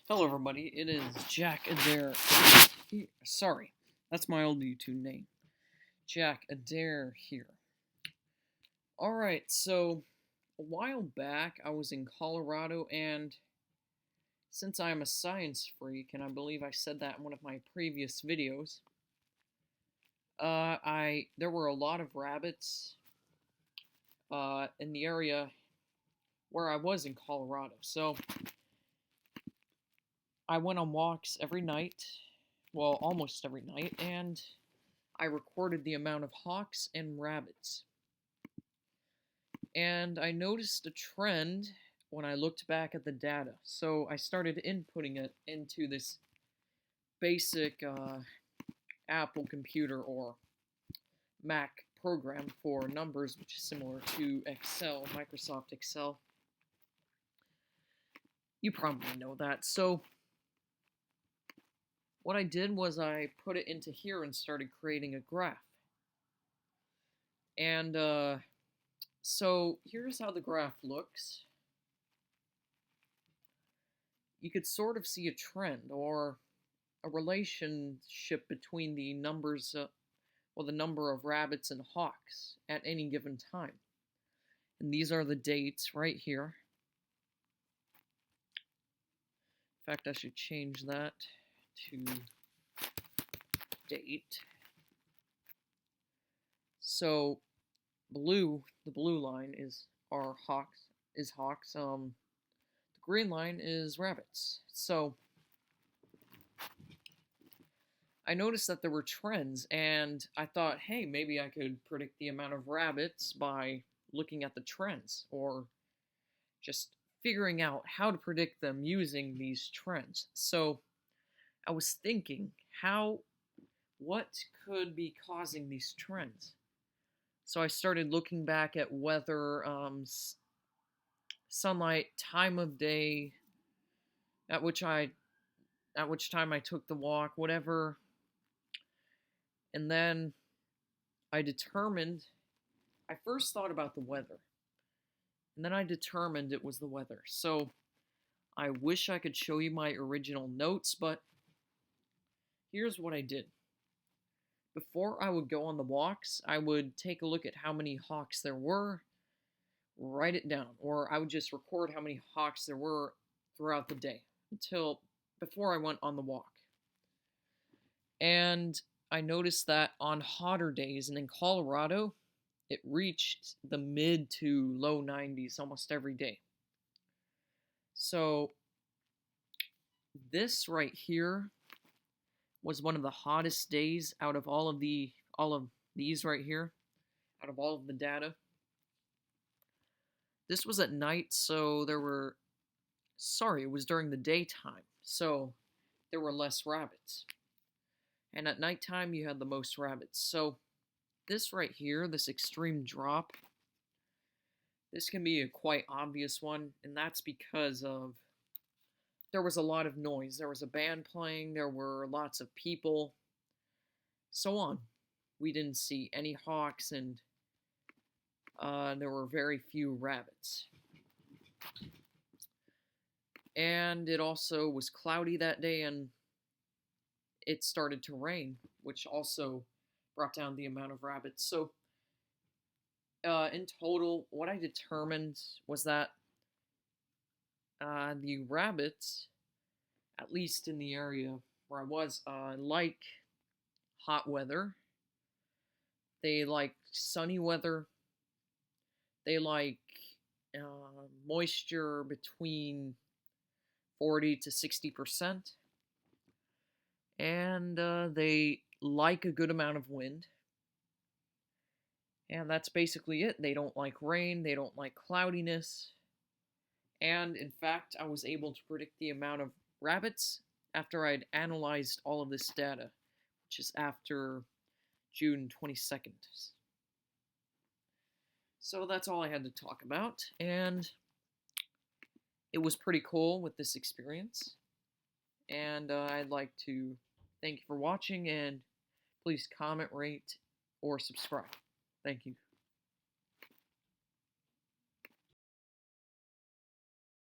Hello everybody, it is Jack Adair. Sorry, that's my old YouTube name. Jack Adair here. Alright, so a while back I was in Colorado, and since I'm a science freak, and I believe I said that in one of my previous videos, there were a lot of rabbits in the area where I was in Colorado. So I went on walks every night, well, almost every night, and I recorded the amount of hawks and rabbits. And I noticed a trend when I looked back at the data. So I started inputting it into this basic Apple computer or Mac program for numbers, which is similar to Excel, Microsoft Excel. You probably know that. So what I did was I put it into here and started creating a graph. And so here's how the graph looks. You could sort of see a trend or a relationship between the numbers, the number of rabbits and hawks at any given time. And these are the dates right here. In fact, I should change that to date. So the blue line is hawks. The green line is rabbits. So I noticed that there were trends, and I thought, hey, maybe I could predict the amount of rabbits by looking at the trends, or just figuring out how to predict them using these trends. So I was thinking, what could be causing these trends? So I started looking back at weather, sunlight, time of day, at which time I took the walk, whatever. And then I first thought about the weather, and then I determined it was the weather. So I wish I could show you my original notes, but here's what I did. Before I would go on the walks, I would take a look at how many hawks there were, write it down, or I would just record how many hawks there were throughout the day before I went on the walk. And I noticed that on hotter days, and in Colorado, it reached the mid to low 90s almost every day. So this right here was one of the hottest days out of all of these right here, out of all of the data. This was at night, so it was during the daytime, so there were less rabbits. And at nighttime, you had the most rabbits. So this right here, this extreme drop, this can be a quite obvious one, and that's because there was a lot of noise. There was a band playing, there were lots of people, so on. We didn't see any hawks, and there were very few rabbits. And it also was cloudy that day, and it started to rain, which also brought down the amount of rabbits. So in total, what I determined was that the rabbits, at least in the area where I was, like hot weather. They like sunny weather. They like moisture between 40 to 60%. And they like a good amount of wind. And that's basically it. They don't like rain. They don't like cloudiness. And in fact, I was able to predict the amount of rabbits after I'd analyzed all of this data, which is after June 22nd. So that's all I had to talk about, and it was pretty cool with this experience. And I'd like to thank you for watching, and please comment, rate, or subscribe. Thank you.